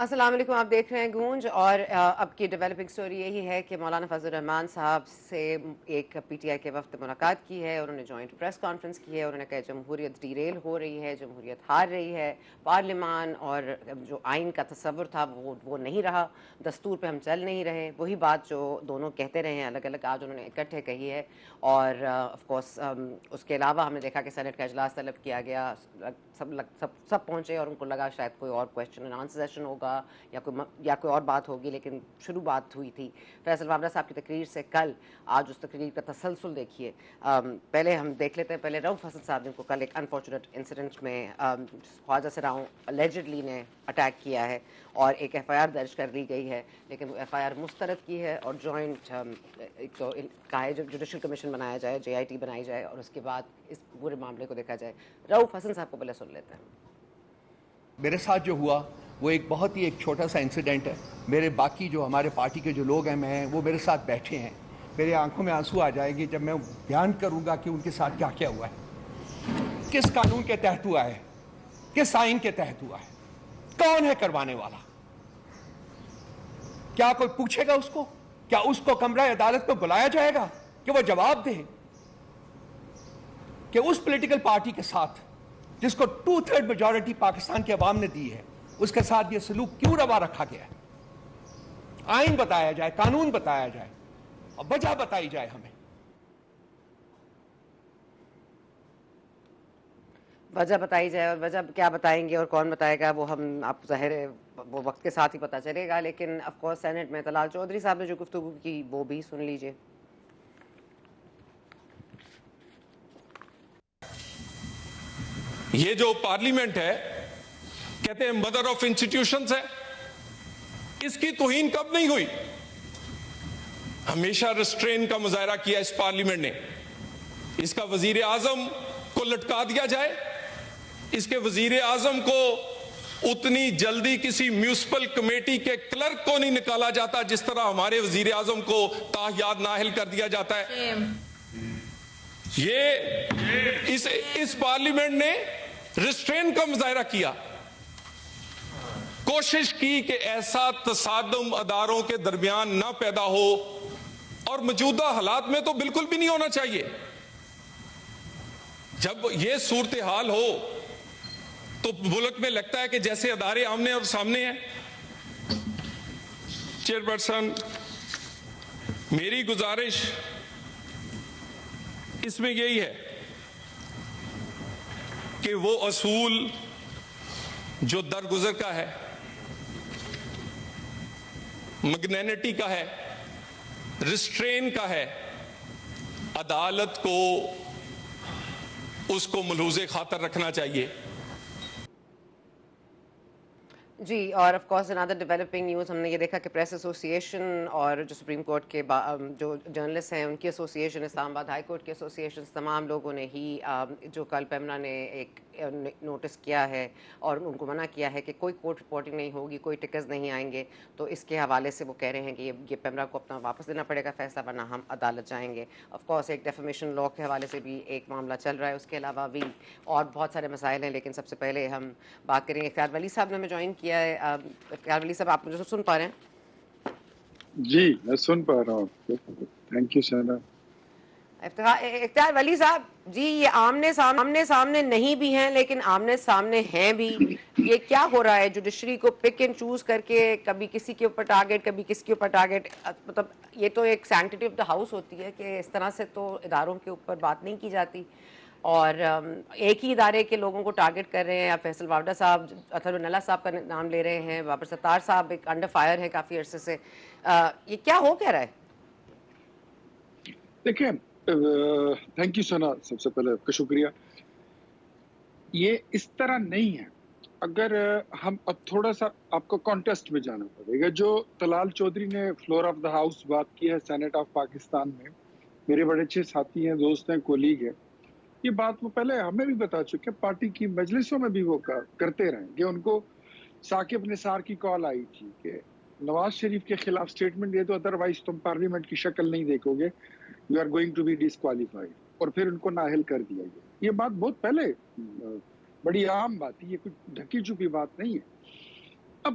السلام علیکم، آپ دیکھ رہے ہیں گونج، اور اب کی ڈیولپنگ سٹوری یہی ہے کہ مولانا فضل الرحمان صاحب سے ایک پی ٹی آئی کے وفد ملاقات کی ہے، انہوں نے جوائنٹ پریس کانفرنس کی ہے، انہوں نے کہا جمہوریت ڈیریل ہو رہی ہے، جمہوریت ہار رہی ہے، پارلیمان اور جو آئین کا تصور تھا وہ نہیں رہا، دستور پہ ہم چل نہیں رہے، وہی بات جو دونوں کہتے رہے ہیں الگ الگ، آج انہوں نے اکٹھے کہی ہے۔ اور آف کورس اس کے علاوہ ہم نے دیکھا کہ سینٹ کا اجلاس طلب کیا گیا، سب پہنچے اور ان کو لگا شاید کوئی اور کویشچن اینڈ آنسر سیشن ہوگا یا کوئی اور بات ہوگی، لیکن شروع بات ہوئی تھی فیصل وابرہ صاحب کی تقریر سے کل۔ آج اس تقریر کا تسلسل دیکھیے۔ پہلے ہم دیکھ لیتے ہیں، پہلے رؤف حسن صاحب جن کو کل ایک انفارچونیٹ انسیڈنٹ میں خواجہ سراؤں الیجڈلی نے اٹیک کیا ہے اور ایک ایف آئی آر درج کر لی گئی ہے، لیکن وہ ایف آئی آر مسترد کی ہے اور جوائنٹ ایک تو کہا ہے جوڈیشل کمیشن بنایا جائے، جے آئی ٹی بنائی جائے اور اس کے بعد اس پورے معاملے کو دیکھا جائے۔ رؤف حسن صاحب کو پہلے سن لیتے ہیں۔ میرے ساتھ جو ہوا وہ ایک بہت ہی ایک چھوٹا سا انسیڈنٹ ہے۔ میرے باقی جو ہمارے پارٹی کے جو لوگ ہیں وہ میرے ساتھ بیٹھے ہیں، میرے آنکھوں میں آنسو آ جائیں گے جب میں بیان کروں گا کہ ان کے ساتھ کیا کیا ہوا ہے، کس قانون کے تحت ہوا ہے، کس آئین کے تحت ہوا ہے، کون ہے کروانے والا۔ کیا کوئی پوچھے گا اس کو؟ کیا اس کو کمرہ عدالت میں بلایا جائے گا کہ وہ جواب دے کہ اس پولیٹیکل پارٹی کے ساتھ جس کو 2/3 میجورٹی پاکستان کے عوام نے دی ہے، اس کے ساتھ یہ سلوک کیوں روا رکھا گیا ہے؟ آئین بتایا جائے، قانون بتایا جائے اور وجہ بتائی جائے ہمیں۔ وجہ بتائی جائے، اور وجہ کیا بتائیں گے اور کون بتائے گا وہ ہم آپ ظاہر ہے وہ وقت کے ساتھ ہی پتہ چلے گا، لیکن آف کورس سینٹ میں طلال چودھری صاحب نے جو گفتگو کی وہ بھی سن لیجئے۔ یہ جو پارلیمنٹ ہے کہتے ہیں مدر آف انسٹیٹیوشنز ہے، اس کی توہین کب نہیں ہوئی؟ ہمیشہ ریسٹرین کا مظاہرہ کیا اس پارلیمنٹ نے۔ اس کا وزیر اعظم کو لٹکا دیا جائے، اس کے وزیر اعظم کو اتنی جلدی کسی میونسپل کمیٹی کے کلرک کو نہیں نکالا جاتا جس طرح ہمارے وزیر اعظم کو تاحیات نااہل کر دیا جاتا ہے۔ یہ اس پارلیمنٹ نے ریسٹرین کا مظاہرہ کیا، کوشش کی کہ ایسا تصادم اداروں کے درمیان نہ پیدا ہو، اور موجودہ حالات میں تو بالکل بھی نہیں ہونا چاہیے۔ جب یہ صورتحال ہو تو ملک میں لگتا ہے کہ جیسے ادارے آمنے اور سامنے ہیں۔ چیئرپرسن، میری گزارش اس میں یہی ہے کہ وہ اصول جو درگزر کا ہے، مگنینٹی کا ہے، ریسٹرین کا ہے، عدالت کو اس کو ملحوظ خاطر رکھنا چاہیے۔ جی، اور of course another developing news ہم نے یہ دیکھا کہ پریس ایسوسی ایشن اور جو سپریم کورٹ کے جو جرنلسٹ ہیں ان کی ایسوسی ایشن، اسلام آباد ہائی کورٹ کی ایسوسی ایشن، تمام لوگوں نے ہی جو کل پیمنا نے ایک نوٹس کیا ہے اور ان کو منع کیا ہے کہ کوئی کورٹ رپورٹنگ نہیں ہوگی، کوئی ٹکٹس نہیں آئیں گے، تو اس کے حوالے سے وہ کہہ رہے ہیں کہ یہ پیمرا کو اپنا واپس دینا پڑے گا فیصلہ، ورنہ ہم عدالت جائیں گے۔ آف کورس ایک ڈیفیمیشن لا کے حوالے سے بھی ایک معاملہ چل رہا ہے، اس کے علاوہ بھی اور بہت سارے مسائل ہیں، لیکن سب سے پہلے ہم بات کریں گے اختیار ولی صاحب نے ہمیں جوائن کیا ہے۔ اختیار ولی صاحب، آپ مجھے سن پا رہے ہیں؟ جی میں سن پا رہا ہوں، تھینک یو سینا۔ اختیار ولی صاحب جی، یہ آمنے سامنے نہیں بھی ہیں لیکن آمنے سامنے ہیں بھی، یہ کیا ہو رہا ہے؟ جوڈیشری کو پک اینڈ چوز کر کے کبھی کسی کے اوپر ٹارگٹ، کبھی کسی کے اوپر ٹارگٹ، مطلب یہ تو ایک سینکٹیٹی آف دا ہاؤس ہوتی ہے کہ اس طرح سے تو اداروں کے اوپر بات نہیں کی جاتی، اور ایک ہی ادارے کے لوگوں کو ٹارگٹ کر رہے ہیں۔ آپ فیصل وابرہ صاحب، اطہر نلہ صاحب کا نام لے رہے ہیں، بابر ستار صاحب ایک انڈر فائر ہے کافی عرصے سے، یہ کیا ہو کہہ رہا ہے؟ دیکھیں، تھینک یو سنا، سب سے پہلے آپ کا شکریہ۔ یہ اس طرح نہیں ہے۔ اگر ہم اب تھوڑا سا آپ کو کانٹیسٹ میں جانا پڑے گا، جو طلال چودھری نے فلور آف دا ہاؤس بات کی ہے سینٹ آف پاکستان میں، میرے بڑے اچھے ساتھی ہیں، دوست ہیں، کولیگ ہیں، یہ بات وہ پہلے ہمیں بھی بتا چکے، پارٹی کی مجلسوں میں بھی وہ کرتے رہیں کہ ان کو ثاقب نثار کی کال آئی تھی کہ نواز شریف کے خلاف سٹیٹمنٹ دے دو، ادروائز تم پارلیمنٹ کی شکل نہیں دیکھو گے، you are going to be disqualified, اور پھر ان کو نااہل کر دیا گیا۔ یہ بات بہت پہلے بڑی عام بات ہے، یہ کچھ ڈھکی چھپی بات نہیں ہے۔ اب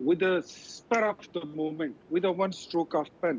with a spur of the moment, with a one stroke of pen,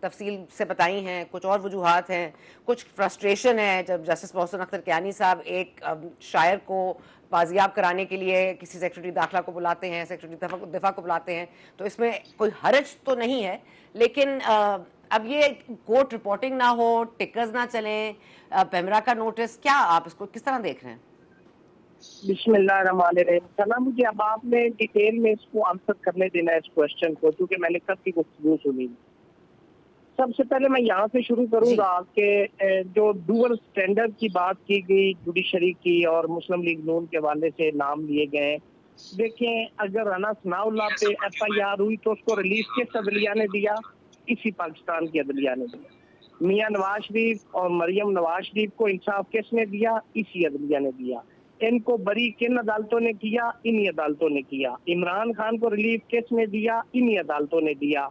تفصیل سے بتائی ہیں, کچھ اور وجوہات ہیں, کچھ فرسٹریشن ہے جب جسٹس محسن اختر کیانی صاحب ایک شاعر کو بازیاب کرانے کے لیے کسی سیکرٹری داخلہ کو بلاتے ہیں, سیکرٹری دفاع کو بلاتے ہیں, تو اس میں کوئی حرج تو نہیں ہے, لیکن اب یہ کورٹ رپورٹنگ نہ ہو, ٹکرز نہ چلیں, پیمرا کا نوٹس, کیا آپ اس کو کس طرح دیکھ رہے ہیں؟ بسم اللہ الرحمن الرحیم. سنا مجھے اب آپ نے ڈیٹیل میں اس کو آنسر کرنے دینا ہے اس کوشچن کو, کیونکہ میں نے کب کی گفتگو سنی. سب سے پہلے میں یہاں سے شروع کروں گا کہ جو ڈوئل سٹینڈرڈ کی بات کی گئی جوڈیشری کی اور مسلم لیگ نون کے حوالے سے نام لیے گئے, دیکھیں اگر رانا ثناء اللہ پہ ایف آئی آر ہوئی تو اس کو ریلیز کس عدلیہ نے دیا؟ اسی پاکستان کی عدلیہ نے دیا. میاں نواز شریف اور مریم نواز شریف کو انصاف کس نے دیا؟ اسی عدلیہ نے دیا. ان کو بری کن عدالتوں نے کیا؟ انہی عدالتوں نے کیا. عمران خان کو ریلیف کس نے دیا؟ انہی عدالتوں نے دیا.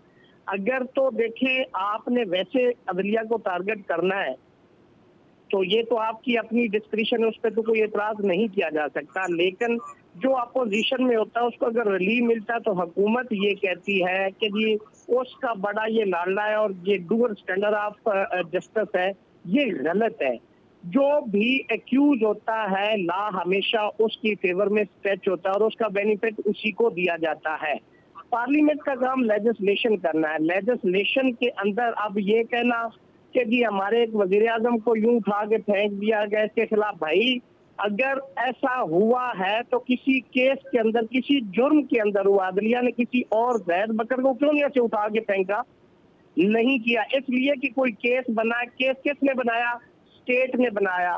اگر تو دیکھیں آپ نے ویسے عدلیہ کو ٹارگٹ کرنا ہے تو یہ تو آپ کی اپنی ڈسکریشن ہے, اس پہ تو کوئی اعتراض نہیں کیا جا سکتا, لیکن جو اپوزیشن میں ہوتا ہے اس کو اگر ریلیف ملتا ہے تو حکومت یہ کہتی ہے کہ جی اس کا بڑا یہ لاڈلا ہے اور یہ ڈوئل سٹینڈرڈ آف جسٹس ہے, یہ غلط ہے. جو بھی ایکیوز ہوتا ہے لا ہمیشہ اس کی فیور میں اسٹریچ ہوتا ہے اور اس کا بینیفٹ اسی کو دیا جاتا ہے. پارلیمنٹ کا کام لیجسلیشن کرنا ہے. لیجسلیشن کے اندر اب یہ کہنا کہ جی ہمارے ایک وزیر اعظم کو یوں اٹھا کے پھینک دیا گیا اس کے خلاف, بھائی اگر ایسا ہوا ہے تو کسی کیس کے اندر, کسی جرم کے اندر ہوا, عدلیہ نے کسی اور زید بکر کو کیوں نہیں ایسے اٹھا کے پھینکا؟ نہیں کیا, اس لیے کہ کوئی کیس بنا. کیس کس نے بنایا؟ اسٹیٹ نے بنایا,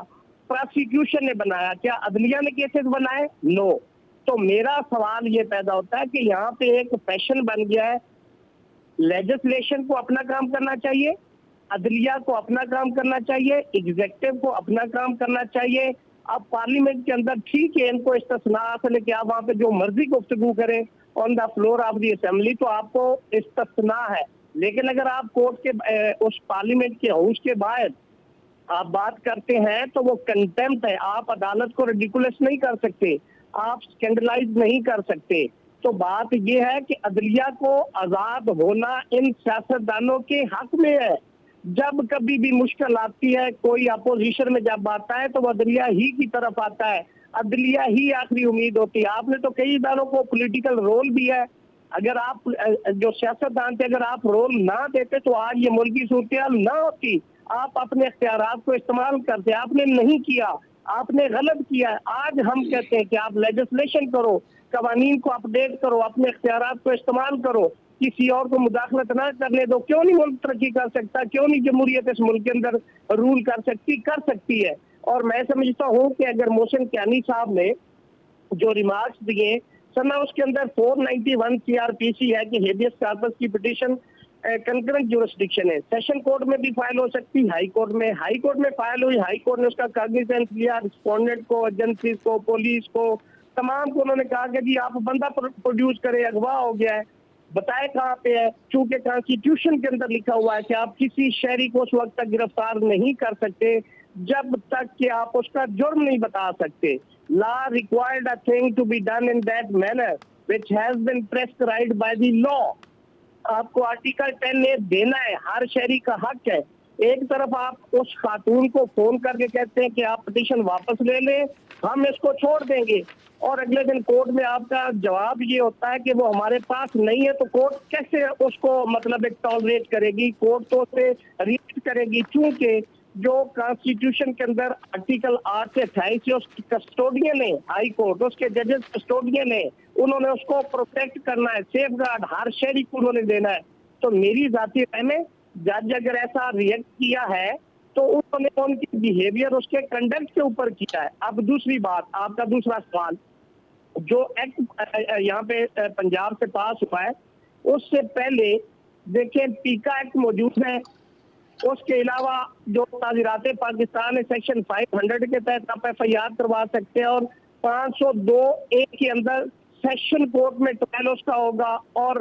پروسیکیوشن نے بنایا. کیا عدلیہ نے کیسز بنائے؟ نو. تو میرا سوال یہ پیدا ہوتا ہے کہ یہاں پہ ایک فیشن بن گیا ہے, لیجسلیشن کو اپنا کام کرنا چاہیے, عدلیہ کو اپنا کام کرنا چاہیے, ایگزیکٹو کو اپنا کام کرنا چاہیے. اب پارلیمنٹ کے اندر ٹھیک ہے ان کو استثناء حاصل ہے کہ آپ وہاں پہ جو مرضی گفتگو کریں on the floor of the assembly, تو آپ کو استثناء ہے. لیکن اگر آپ کورٹ کے اس پارلیمنٹ کے ہاؤس کے باہر آپ بات کرتے ہیں تو وہ کنٹمپٹ ہے. آپ عدالت کو ریڈیکولس نہیں کر سکتے, آپ سکینڈلائز نہیں کر سکتے. تو بات یہ ہے کہ عدلیہ کو آزاد ہونا ان سیاستدانوں کے حق میں ہے. جب کبھی بھی مشکل آتی ہے, کوئی اپوزیشن میں جب آتا ہے تو وہ عدلیہ ہی کی طرف آتا ہے, عدلیہ ہی آخری امید ہوتی ہے. آپ نے تو کئی اداروں کو پولیٹیکل رول بھی ہے. اگر آپ جو سیاستدان تھے اگر آپ رول نہ دیتے تو آج یہ ملکی صورتحال نہ ہوتی. آپ اپنے اختیارات کو استعمال کرتے, آپ نے نہیں کیا, آپ نے غلط کیا. آج ہم کہتے ہیں کہ آپ لیجسلیشن کرو, قوانین کو اپڈیٹ کرو, اپنے اختیارات کو استعمال کرو, کسی اور کو مداخلت نہ کرنے دو. کیوں نہیں ملک ترقی کر سکتا؟ کیوں نہیں جمہوریت اس ملک کے اندر رول کر سکتی ہے. اور میں سمجھتا ہوں کہ اگر محسن کیانی صاحب نے جو ریمارکس دیے سنا, اس کے اندر 491 CRPC ہے کہ ہیبیس کارپس کی پٹیشن کنکرنٹ جورسڈکشن ہے. سیشن کورٹ میں بھی فائل ہو سکتی, ہائی کورٹ میں فائل ہوئی, ہائی کورٹ نے اس کا کاگنیزنس لیا, رسپونڈنٹ کو, ایجنسیز کو, پولیس کو, تمام کو انہوں نے کہا کہ جی آپ بندہ پروڈیوس کرے, اغوا ہو گیا ہے, بتائے کہاں پہ ہے. چونکہ کانسٹیٹیوشن کے اندر لکھا ہوا ہے کہ آپ کسی شہری کو اس وقت تک گرفتار نہیں کر سکتے جب تک کہ آپ اس کا جرم نہیں بتا سکتے. Law required a thing to be done in that manner which has been prescribed by the law. آپ کو آرٹیکل 10A دینا ہے, ہر شہری کا حق ہے. ایک طرف آپ اس خاتون کو فون کر کے کہتے ہیں کہ آپ پٹیشن واپس لے لیں, ہم اس کو چھوڑ دیں گے, اور اگلے دن کورٹ میں آپ کا جواب یہ ہوتا ہے کہ وہ ہمارے پاس نہیں ہے. تو کورٹ کیسے اس کو مطلب ایک ٹالریٹ کرے گی؟ کورٹ تو اسے ریٹ کرے گی, چونکہ جو کانسٹیٹیوشن کے اندر آرٹیکل 8 سے 28 سے اس کی کسٹوڈین ہے ہائی کورٹ, اس کے ججز کسٹوڈین ہے, انہوں نے اس کو پروٹیکٹ کرنا ہے, سیف گارڈ ہر شہری کو انہوں نے دینا ہے. تو میری ذاتی رائے میں جج اگر ایسا ریئیکٹ کیا ہے تو انہوں نے ان کی بیہیویئر اس کے کنڈکٹ کے اوپر کیا ہے. اب دوسری بات, آپ کا دوسرا سوال, جو ایکٹ یہاں پہ پنجاب سے پاس ہوا ہے اس سے پہلے دیکھیں پیکا ایکٹ موجود ہے. اس کے علاوہ جو تعزیرات پاکستان ہے سیکشن 500 کے تحت آپ FIR کروا سکتے ہیں, اور 502A کے اندر سیشن کورٹ میں ٹرائل اس کا ہوگا اور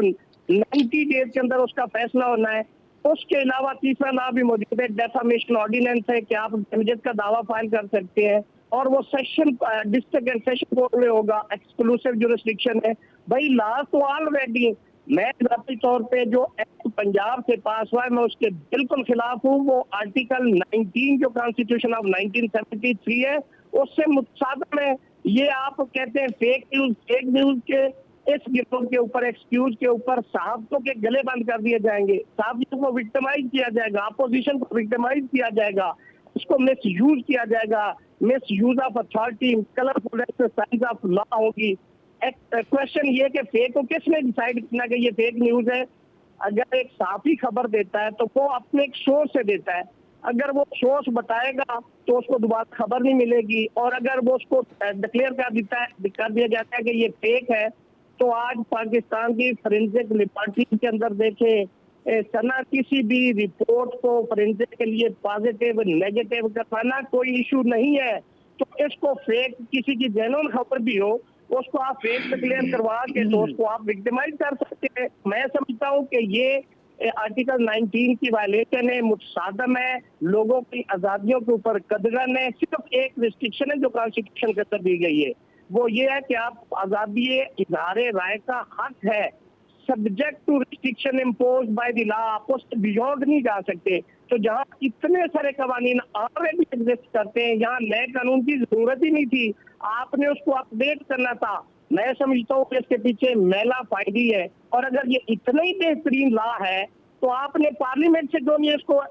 90 ڈیز کے اندر اس کا فیصلہ ہونا ہے. اس کے علاوہ تیسرا لا بھی موجود ہے, ڈیفامیشن آرڈیننس ہے کہ آپ ڈیمیجز کا دعویٰ فائل کر سکتے ہیں, اور وہ session district and session court میں ہوگا, ایکسکلوسیو جورسڈکشن ہے. بھائی لا تو آلریڈی میں ذاتی طور پہ جو ایکٹ پنجاب سے پاس ہوا ہے میں اس کے بالکل خلاف ہوں. وہ آرٹیکل 19 جو کانسٹیٹیوشن آف 1973 ہے اس سے متصادم ہے. یہ آپ کہتے ہیں فیک نیوز کے اس گروہ کے اوپر ایکسکیوز کے اوپر صحافتوں کے گلے بند کر دیے جائیں گے, صحافیوں کو وکٹمائز کیا جائے گا, اپوزیشن کو وکٹمائز کیا جائے گا, اس کو مس یوز کیا جائے گا, misuse of authority, colourful exercise of law ہوگی. کوشچن یہ کہ فیک کو کس نے ڈیسائیڈ کرنا کہ یہ فیک نیوز ہے؟ اگر ایک صحافی خبر دیتا ہے تو وہ اپنے ایک سورس سے دیتا ہے, اگر وہ سورس بتائے گا تو اس کو دوبارہ خبر نہیں ملے گی, اور اگر وہ اس کو ڈکلیئر کر دیا جاتا ہے کہ یہ فیک ہے تو آج پاکستان کی فورینسک لیبارٹری کے اندر دیکھیں سنا کسی بھی رپورٹ کو فورینسک کے لیے پازیٹیو نیگیٹو کروانا کوئی ایشو نہیں ہے. تو اس کو فیک کسی کی جینون خبر بھی ہو اس کو آپ فیک ڈکلیئر کروا کے تو اس کو آپ وکٹمائز کر سکتے ہیں. میں سمجھتا ہوں کہ یہ آرٹیکل 19 کی وائلیشن ہے, متصادم ہے, لوگوں کی آزادیوں کے اوپر قدغن ہے. صرف ایک ریسٹرکشن ہے جو کانسٹیٹیوشن کے اندر دی گئی ہے, وہ یہ ہے کہ آپ آزادی اظہار رائے کا حق ہے subject to restriction imposed by the law, آپ اس سے بیونڈ نہیں جا سکتے. تو جہاں اتنے سارے قوانین آلریڈی ایگزسٹ کرتے ہیں یہاں نئے قانون کی ضرورت ہی نہیں تھی, آپ نے اس کو اپڈیٹ کرنا تھا. میں سمجھتا ہوں کہ اس کے پیچھے میلا فائدی ہے, اور اگر یہ اتنا ہی بہترین لا ہے تو آپ نے پارلیمنٹ سے کیوں نہیں اس کو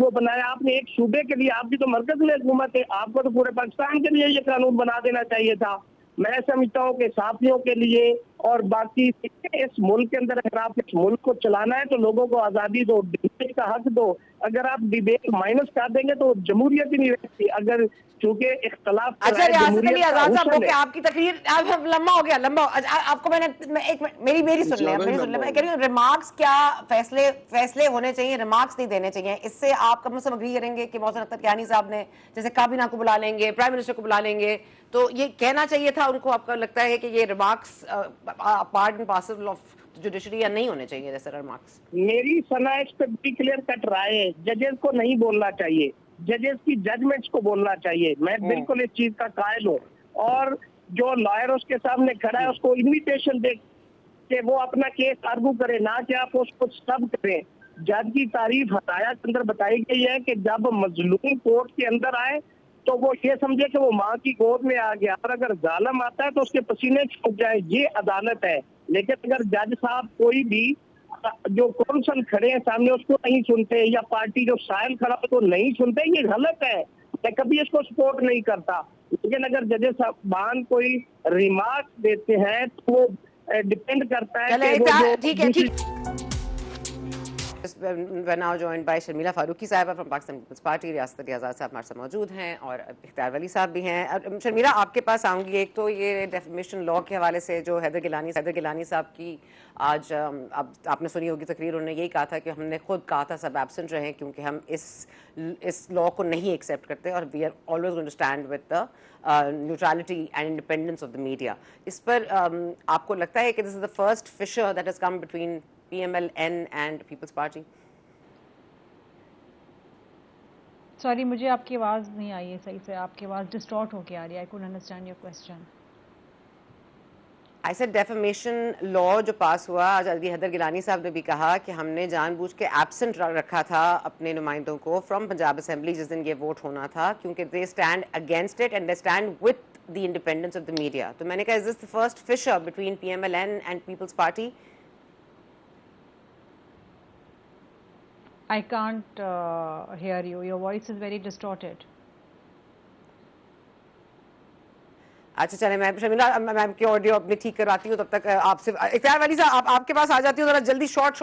وہ بنایا؟ آپ نے ایک صوبے کے لیے, آپ کی تو مرکز میں حکومت ہے, آپ کو تو پورے پاکستان کے لیے یہ قانون بنا دینا چاہیے تھا. میں سمجھتا ہوں کہ صحافیوں کے لیے اور باقی اس ملک کے اندر اگر آپ اس ملک کو چلانا ہے تو لوگوں کو آزادی دو, ڈبیٹ کا حق دو. اگر آپ ڈبیٹ مائنس کر دیں گے تو جمہوریت ہی نہیں رہتی. اگر چونکہ اختلاف اچھا ریاست علی آزاد صاحب حسن ہے. آپ کی تقریر لمبا ہو گیا, آپ کو میں نے ایک میری سن لیں, میں کہہ رہی ہوں ریمارکس کیا فیصلے ہونے چاہیے, ریمارکس نہیں دینے چاہیے. اس سے آپ کم از کم اگری کریں گے کہ محسن اختر کیانی صاحب نے جیسے کابینہ کو بلا لیں گے, پرائم منسٹر کو بلا لیں گے, تو یہ کہنا چاہیے تھا ان کو؟ آپ کو لگتا ہے کہ یہ remarks part and parcel of judiciary یا نہیں ہونے چاہیے جیسے ریمارکس؟ میری صنعت پہ بھی کلیئر کٹ رائے ہے, ججز کو نہیں بولنا چاہیے, ججز کی ججمنٹس کو بولنا چاہیے. میں بالکل اس چیز کا قائل ہوں, اور جو لائر اس کے سامنے کھڑا ہے اس کو انویٹیشن دے کہ وہ اپنا کیس آرگو کرے, نہ کہ آپ اس کو سب کریں. جج کی تعریف ہدایت کے اندر بتائی گئی ہے کہ جب مظلوم کورٹ کے اندر آئے تو وہ یہ سمجھے کہ وہ ماں کی گود میں آ گیا, اور اگر ظالم آتا ہے تو اس کے پسینے چھوٹ جائے, یہ عدالت ہے. لیکن اگر جج صاحب کوئی بھی جو کونسل کھڑے ہیں سامنے اس کو نہیں سنتے, یا پارٹی جو سائل کھڑا ہو تو نہیں سنتے, یہ غلط ہے. میں کبھی اس کو سپورٹ نہیں کرتا. لیکن اگر جج صاحبان کوئی ریمارک دیتے ہیں تو وہ ڈیپینڈ کرتا ہے کہ وہ جو We're now joined by Sharmila Farooqui صاحبہ فرام پاکستان پیپلز پارٹی. ریاست علی آزاد صاحب ہمارے ساتھ موجود ہیں, اور اختیار ولی صاحب بھی ہیں. شرمیلا آپ کے پاس آؤں گی. ایک تو یہ ڈیفیمیشن لا کے حوالے سے جو حیدر گیلانی صاحب کی آج آپ نے سنی ہوگی تقریر, انہوں نے یہی کہا تھا کہ ہم نے خود کہا تھا سب ایبسنٹ رہیں کیونکہ ہم اس لا کو نہیں ایکسیپٹ کرتے, اور we are always going to stand with the neutrality and independence of the media. اس پر آپ کو لگتا ہے کہ this is the first fissure that has come between PMLN and People's Party? Sorry مجھے آپ کی آواز نہیں آئی ہے صحیح سے, آپ کی آواز ڈسٹارٹ ہو کے آ رہی ہے. I couldn't understand your question. I said defamation law جو پاس ہوا آج, حیدر گیلانی صاحب نے بھی کہا کہ ہم نے جان بوجھ کے ایبسنٹ رکھا تھا اپنے نمائندوں کو فرام پنجاب اسمبلی جس دن یہ ووٹ ہونا تھا, کیونکہ they stand against it and they stand with the independence of the media. تو میں نے کہا is this the first fissure between PMLN and People's Party? I can't hear you. Your voice is very distorted. اچھا چلیں, میں شرمیلا میم کی audio اپنی ٹھیک کرواتی ہوں, تب تک آپ سے اختیار ولی صاحب آپ کے پاس آ جاتی ہوں. ذرا جلدی شارٹ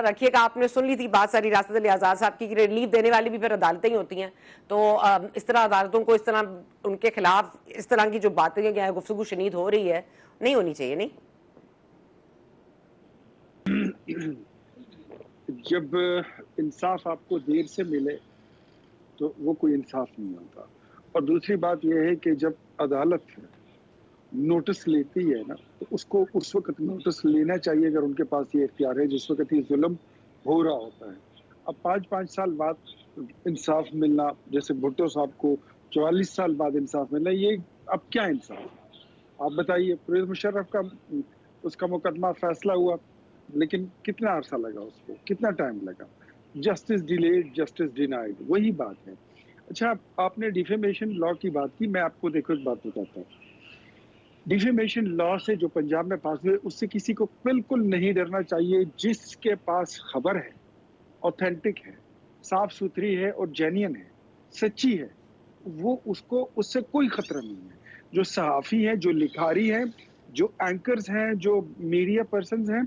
رکھیے گا. آپ نے سن لی تھی بات ساری ریاست علی آزاد صاحب کی, ریلیف دینے والی بھی پھر عدالتیں ہی ہوتی ہیں, تو اس طرح عدالتوں کو اس طرح ان کے خلاف اس طرح کی جو باتیں گفتگو شنید ہو رہی ہے نہیں ہونی چاہیے. نہیں, جب انصاف آپ کو دیر سے ملے تو وہ کوئی انصاف نہیں ہوتا. اور دوسری بات یہ ہے کہ جب عدالت نوٹس لیتی ہے نا تو اس کو اس وقت نوٹس لینا چاہیے اگر ان کے پاس یہ اختیار ہے جس وقت یہ ظلم ہو رہا ہوتا ہے. اب 5 سال بعد انصاف ملنا, جیسے بھٹو صاحب کو 44 سال بعد انصاف ملنا, یہ اب کیا انصاف؟ آپ بتائیے. پرویز مشرف کا اس کا مقدمہ فیصلہ ہوا, لیکن کتنا عرصہ لگا اس کو, کتنا ٹائم لگا. جسٹس ڈیلیڈ جسٹس ڈینائڈ, وہی بات ہے. اچھا, آپ نے ڈیفیمیشن لا کی بات کی, میں آپ کو دیکھو ایک بات بتاتا ہوں. ڈیفیمیشن لا سے جو پنجاب میں پاس ہوئے, اس سے کسی کو بالکل نہیں ڈرنا چاہیے. جس کے پاس خبر ہے, اوتھینٹک ہے, صاف ستھری ہے اور جینین ہے, سچی ہے, وہ اس سے کوئی خطرہ نہیں ہے. جو صحافی ہیں, جو لکھاری ہیں, جو اینکرز ہیں, جو میڈیا پرسنز ہیں,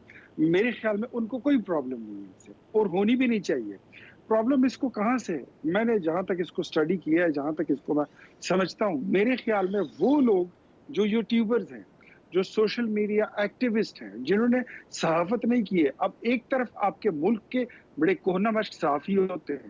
میرے خیال میں ان کو کوئی پرابلم نہیں ہے اس سے, اور ہونی بھی نہیں چاہیے. پرابلم اس کو کہاں سے ہے؟ میں نے جہاں تک اس کو اسٹڈی کیا ہے, جہاں تک اس کو میں سمجھتا ہوں, میرے خیال میں وہ لوگ جو یوٹیوبرز ہیں, جو سوشل میڈیا ایکٹیوسٹ ہیں, جنہوں نے صحافت نہیں کی ہے. اب ایک طرف آپ کے ملک کے بڑے کوہنہ مشق صحافی ہوتے ہیں,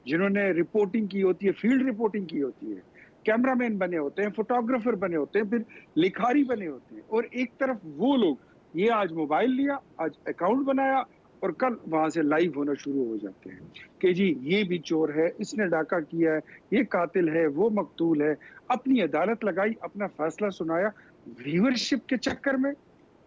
جنہوں نے رپورٹنگ کی ہوتی ہے, فیلڈ رپورٹنگ کی ہوتی ہے, کیمرہ مین بنے ہوتے ہیں, فوٹوگرافر بنے ہوتے ہیں, پھر لکھاری بنے ہوتے ہیں. اور ایک طرف وہ لوگ, یہ آج موبائل لیا, آج اکاؤنٹ بنایا, اور کل وہاں سے لائیو ہونا شروع ہو جاتے ہیں کہ جی یہ بھی چور ہے, اس نے ڈاکہ کیا ہے, یہ قاتل ہے, وہ مقتول ہے. اپنی عدالت لگائی, اپنا فیصلہ سنایا, ویورشپ کے چکر میں,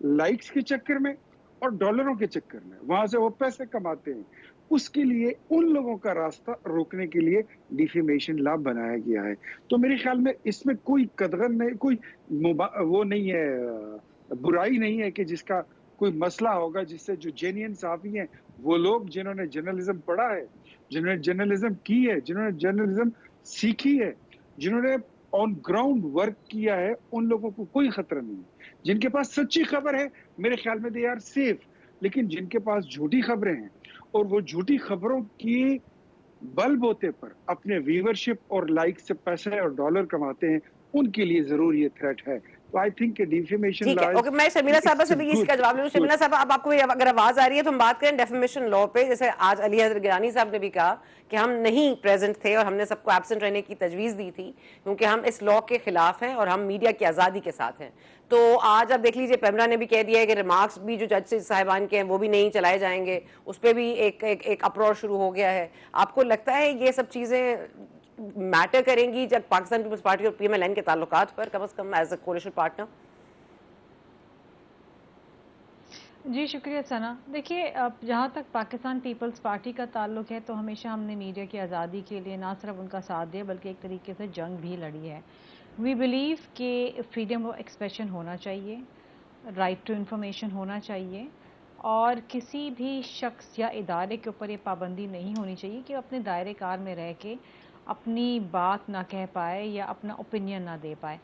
لائکس کے چکر میں, اور ڈالروں کے چکر میں, وہاں سے وہ پیسے کماتے ہیں. اس کے لیے ان لوگوں کا راستہ روکنے کے لیے ڈیفیمیشن لا بنایا گیا ہے. تو میرے خیال میں اس میں کوئی قدغن نہیں, کوئی وہ نہیں ہے, برائی نہیں ہے کہ جس کا کوئی مسئلہ ہوگا, جس سے جو جینین صحافی ہیں, وہ لوگ جنہوں نے جرنلزم پڑھا ہے, جنہوں نے جرنلزم کی ہے, جنہوں نے جرنلزم سیکھی ہے, جنہوں نے آن گراؤنڈ ورک کیا ہے, ان لوگوں کو کوئی خطرہ نہیں ہے. جن کے پاس سچی خبر ہے, میرے خیال میں دے آر سیف. لیکن جن کے پاس جھوٹی خبریں ہیں, اور وہ جھوٹی خبروں کی بل بوتے پر اپنے ویورشپ اور لائک سے پیسے اور ڈالر کماتے ہیں, ان کے لیے ضرور یہ تھریٹ ہے. تو آئی تھنک کہ ڈیفیمیشن ٹھیک ہے, لا, اوکے, میں شرمیلا صاحبہ سے بھی اس کا جواب لوں. شرمیلا صاحبہ, اب آپ کو اگر آواز آ رہی ہے تو ہم بات کریں ڈیفیمیشن لا پہ. جیسے آج علی حیدر گیلانی صاحب نے بھی کہا کہ ہم نہیں پریزنٹ تھے اور ہم نے سب کو ایبسنٹ رہنے کی تجویز دی تھی کیونکہ ہم اس لا کے خلاف ہیں اور ہم میڈیا کی آزادی کے ساتھ ہیں. تو آج آپ دیکھ لیجئے, پیمرا نے بھی کہہ دیا ہے کہ ریمارکس بھی جو جج صاحبان کے ہیں وہ بھی نہیں چلائے جائیں گے, اس پہ بھی ایک اپرور شروع ہو گیا ہے. آپ کو لگتا ہے یہ سب چیزیں میٹر کریں گی جب پاکستان پیپلز پارٹی اور پی ایم ایل این کے تعلقات پر, کم از کم ایز اے کولیشن پارٹنر؟ جی شکریہ ثنا. دیکھیے, اب جہاں تک پاکستان پیپلز پارٹی کا تعلق ہے تو ہمیشہ ہم نے میڈیا کی آزادی کے لیے نہ صرف ان کا ساتھ دیا بلکہ ایک طریقے سے جنگ بھی لڑی ہے. وی بلیو کہ فریڈم آف ایکسپریشن ہونا چاہیے, رائٹ ٹو انفارمیشن ہونا چاہیے, اور کسی بھی شخص یا ادارے کے اوپر یہ پابندی نہیں ہونی چاہیے کہ اپنے دائرے کار میں رہ کے اپنی بات نہ کہہ پائے یا اپنا اوپینین نہ دے پائے.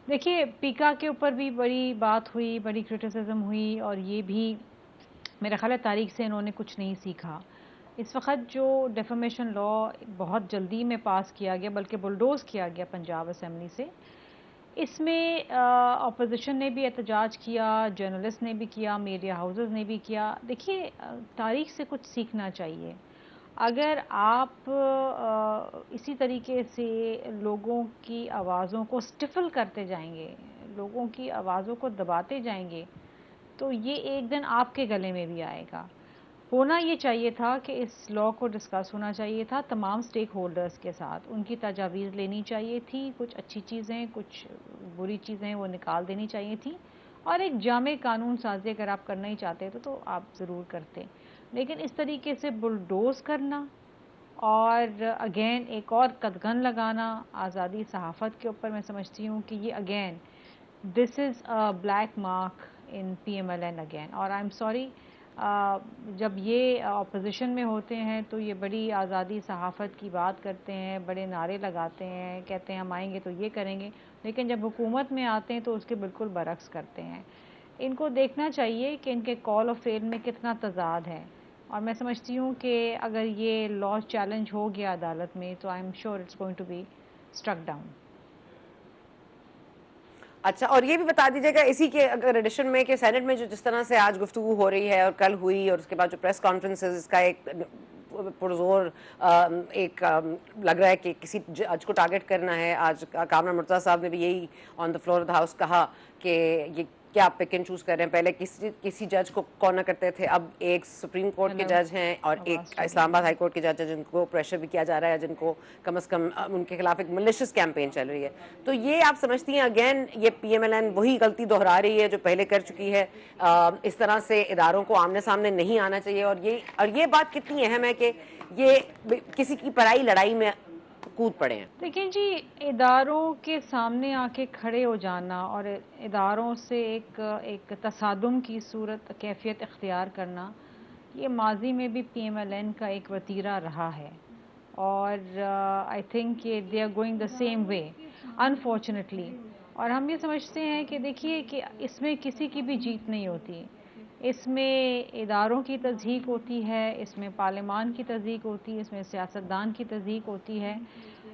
دیکھیے, پیکا کے اوپر بھی بڑی بات ہوئی, بڑی کرٹیسزم ہوئی, اور یہ بھی میرا خیال ہے تاریخ سے انہوں نے کچھ نہیں سیکھا. اس وقت جو ڈیفیمیشن لا بہت جلدی میں پاس کیا گیا, بلکہ بلڈوز کیا گیا پنجاب اسمبلی سے, اس میں اپوزیشن نے بھی احتجاج کیا, جرنلسٹ نے بھی کیا, میڈیا ہاؤسز نے بھی کیا. دیکھیے, تاریخ سے کچھ سیکھنا چاہیے. اگر آپ اسی طریقے سے لوگوں کی آوازوں کو سٹفل کرتے جائیں گے, لوگوں کی آوازوں کو دباتے جائیں گے, تو یہ ایک دن آپ کے گلے میں بھی آئے گا. ہونا یہ چاہیے تھا کہ اس لا کو ڈسکس ہونا چاہیے تھا تمام سٹیک ہولڈرز کے ساتھ, ان کی تجاویز لینی چاہیے تھی, کچھ اچھی چیزیں کچھ بری چیزیں وہ نکال دینی چاہیے تھی, اور ایک جامع قانون سازی اگر آپ کرنا ہی چاہتے تھے تو آپ ضرور کرتے. لیکن اس طریقے سے بلڈوز کرنا اور اگین ایک اور قدغن لگانا آزادی صحافت کے اوپر, میں سمجھتی ہوں کہ یہ again this is a black mark in P M L N again. اور آئی ایم سوری, جب یہ اپوزیشن میں ہوتے ہیں تو یہ بڑی آزادی صحافت کی بات کرتے ہیں, بڑے نعرے لگاتے ہیں, کہتے ہیں ہم آئیں گے تو یہ کریں گے, لیکن جب حکومت میں آتے ہیں تو اس کے بالکل برعکس کرتے ہیں. ان کو دیکھنا چاہیے کہ ان کے کال آف فیل میں کتنا تضاد ہے, اور میں سمجھتی ہوں کہ اگر یہ لا چیلنج ہو گیا عدالت میں تو I am sure it's going to be struck down. اچھا, اور یہ بھی بتا دیجیے گا اسی کے اگر ایڈیشن میں کہ سینٹ میں جو جس طرح سے آج گفتگو ہو رہی ہے اور کل ہوئی, اور اس کے بعد جو پریس کانفرنس ہے, اس کا ایک پرزور ایک لگ رہا ہے کہ کسی جج کو ٹارگٹ کرنا ہے. آج کامران مرتضیٰ صاحب نے بھی یہی on the floor of the house کہا کہ یہ کہ آپ پک اینڈ چوز کر رہے ہیں؟ پہلے کسی جج کو کارنر کرتے تھے، اب ایک سپریم کورٹ کے جج ہیں اور ایک اسلام آباد ہائی کورٹ کے جج ہیں جن کو پریشر بھی کیا جا رہا ہے، جن کو کم از کم ان کے خلاف ایک ملیشس کیمپین چل رہی ہے. تو یہ آپ سمجھتی ہیں اگین یہ پی ایم ایل این وہی غلطی دہرا رہی ہے جو پہلے کر چکی ہے؟ اس طرح سے اداروں کو آمنے سامنے نہیں آنا چاہیے، اور یہ بات کتنی اہم ہے کہ یہ کسی کی پرائی لڑائی میں کود پڑے ہیں؟ دیکھیں جی، اداروں کے سامنے آ کے کھڑے ہو جانا اور اداروں سے ایک تصادم کی صورت کیفیت اختیار کرنا، یہ ماضی میں بھی پی ایم ایل این کا ایک وتیرہ رہا ہے، اور آئی تھنک کہ they are going the same way unfortunately. اور ہم یہ سمجھتے ہیں کہ دیکھیے کہ اس میں کسی کی بھی جیت نہیں ہوتی، اس میں اداروں کی تضحیک ہوتی ہے، اس میں پارلیمان کی تضحیک ہوتی ہے، اس میں سیاستدان کی تضحیک ہوتی ہے،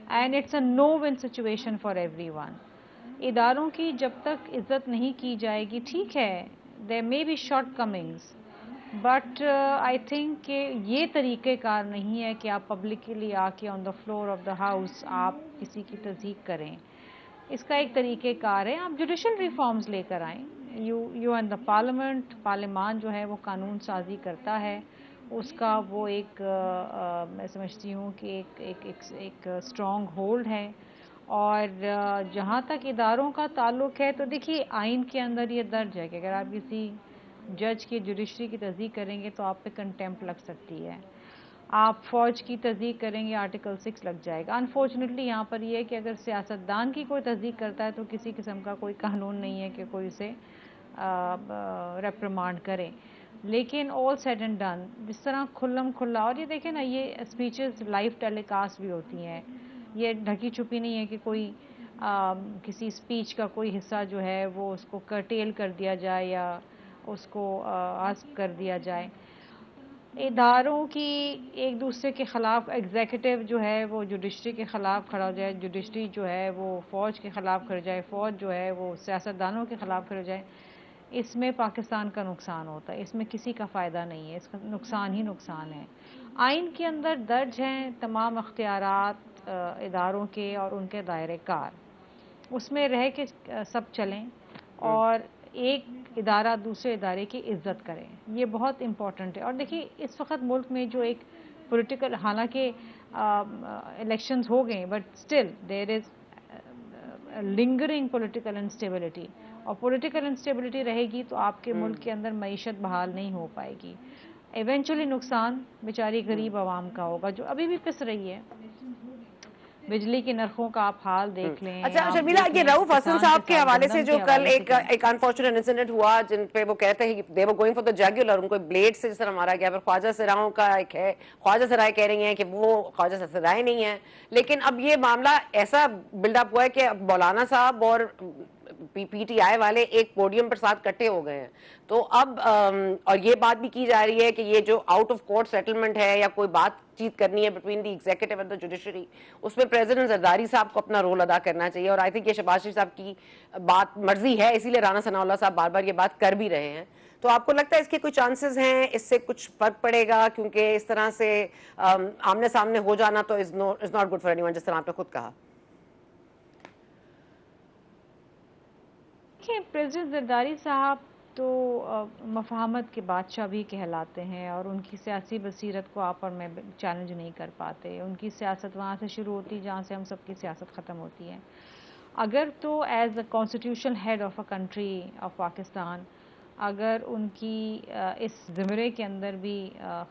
and it's a no win situation for everyone. اداروں کی جب تک عزت نہیں کی جائے گی، ٹھیک ہے there may be shortcomings, but I think کہ یہ طریقہ کار نہیں ہے کہ آپ پبلکلی آ کے on the floor of the house آپ کسی کی تضحیک کریں. اس کا ایک طریقہ کار ہے، آپ جوڈیشل ریفارمز لے کر آئیں. یو اینڈ دا پارلیمان جو ہے وہ قانون سازی کرتا ہے، اس کا وہ ایک میں سمجھتی ہوں کہ ایک اسٹرانگ ہولڈ ہے. اور جہاں تک اداروں کا تعلق ہے تو دیکھیے آئین کے اندر یہ درج ہے کہ اگر آپ کسی جج کی جوڈیشری کی تصدیق کریں گے تو آپ پہ کنٹیمپٹ لگ سکتی ہے. آپ فوج کی تصدیق کریں گے آرٹیکل 6 لگ جائے گا. انفارچونیٹلی یہاں پر یہ ہے کہ اگر سیاستدان کی کوئی تصدیق کرتا ہے تو کسی قسم کا کوئی قانون نہیں ہے کہ کوئی اسے ریپریمانڈ کرے. لیکن آل سیڈ اینڈ ڈن جس طرح کھلم کھلا، اور یہ دیکھیں نا یہ اسپیچز لائیو ٹیلی کاسٹ بھی ہوتی ہیں، یہ ڈھکی چھپی نہیں ہے کہ کوئی کسی اسپیچ کا کوئی حصہ جو ہے وہ اس کو کرٹیل کر دیا جائے یا اس کو آسک کر دیا جائے. اداروں کی ایک دوسرے کے خلاف، ایگزیکٹو جو ہے وہ جوڈیشری کے خلاف کھڑا ہو جائے، جوڈیشری جو ہے وہ فوج کے خلاف کھڑ جائے، فوج جو ہے وہ سیاستدانوں کے خلاف کھڑ جائے، اس میں پاکستان کا نقصان ہوتا ہے، اس میں کسی کا فائدہ نہیں ہے، اس کا نقصان ہی نقصان ہے. آئین کے اندر درج ہیں تمام اختیارات اداروں کے اور ان کے دائرہ کار، اس میں رہ کے سب چلیں اور ایک ادارہ دوسرے ادارے کی عزت کریں، یہ بہت امپورٹنٹ ہے. اور دیکھیے اس وقت ملک میں جو ایک پولیٹیکل، حالانکہ الیکشنز ہو گئے but still there is lingering political instability, اور پولیٹیکل انسٹیبلٹی رہے گی تو آپ کے ملک کے اندر معیشت بحال نہیں ہو پائے گی. ایونچولی نقصان بیچاری غریب عوام کا ہوگا جو ابھی بھی پس رہی ہے. بجلی کے نرخوں کا آپ حال دیکھ لیں. اچھا شرمیلا، یہ رؤف حسن صاحب کے حوالے سے جو کل ایک انفارچونیٹ انسیڈنٹ ہوا جن پہ وہ کہتے ہیں کہ دے were going for the jugular, ان کو بلیڈ سے جس طرح مارا گیا، پھر خواجہ سراؤں کا ایک ہے، خواجہ سرائے کہہ رہی ہیں کہ وہ خواجہ سرائے نہیں ہیں. لیکن اب یہ معاملہ ایسا بلڈ اپ ہوا ہے کہ مولانا صاحب اور پی ٹی آئی والے ایک پوڈیم پر ساتھ کٹے ہو گئے ہیں. تو اب اور یہ بات بھی کی جا رہی ہے کہ یہ جو آؤٹ آف کورٹ سیٹلمنٹ ہے یا کوئی بات چیت کرنی ہے between the executive and the judiciary, اس میں پریزیڈنٹ زرداری صاحب کو اپنا رول ادا کرنا چاہیے. اور آئی تھنک یہ شہباز شریف صاحب کی بات مرضی ہے، اسی لیے رانا ثناء اللہ صاحب بار بار یہ بات کر بھی رہے ہیں. تو آپ کو لگتا ہے اس کے کوئی چانسز ہیں، اس سے کچھ فرق پڑے گا؟ کیونکہ اس طرح سے آمنے سامنے ہو جانا تو is not good for any one, جس طرح آپ نے خود کہا. پریزیڈنٹ زرداری صاحب تو مفاہمت کے بادشاہ بھی کہلاتے ہیں، اور ان کی سیاسی بصیرت کو آپ اور میں چیلنج نہیں کر پاتے. ان کی سیاست وہاں سے شروع ہوتی جہاں سے ہم سب کی سیاست ختم ہوتی ہے. اگر تو as a constitutional head of a country of Pakistan, اگر ان کی اس زمرے کے اندر بھی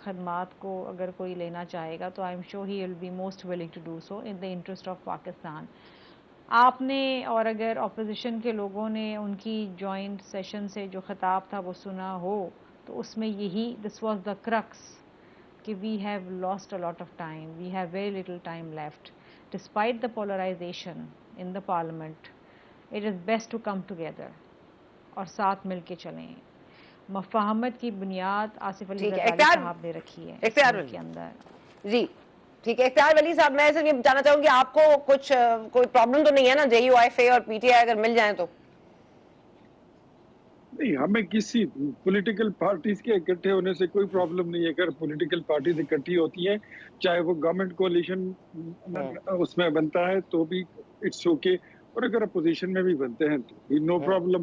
خدمات کو اگر کوئی لینا چاہے گا تو I am sure he will be most willing to do so in the interest of Pakistan. آپ نے اور اگر اپوزیشن کے لوگوں نے ان کی جوائنٹ سیشن سے جو خطاب تھا وہ سنا ہو تو اس میں یہی دس واز دا کرکس کہ we have lost a lot of time, we have very little time left despite the polarisation in the parliament. It is best to come together اور ساتھ مل کے چلیں. مفاہمت کی بنیاد آصف علی زرداری صاحب نے رکھی ہے اس ملک کے اندر. جی ٹھیک ہے. اختیار ولی صاحب، میں صرف یہ جاننا چاہوں گی آپ کو کچھ کوئی پرابلم تو نہیں ہے نا جے یو ایف اے اور پی ٹی آئی اگر مل جائیں تو؟ نہیں، ہمیں کسی پولیٹیکل پارٹیز کے اکٹھے ہونے سے کوئی پرابلم نہیں ہے. اگر پولیٹیکل پارٹیز اکٹھی ہوتی ہیں چاہے وہ گورنمنٹ کولیشن اس میں بنتا ہے تو بھی اٹس اوکے، اور اگر اپوزیشن میں بھی بنتے ہیں تو بھی نو پرابلم.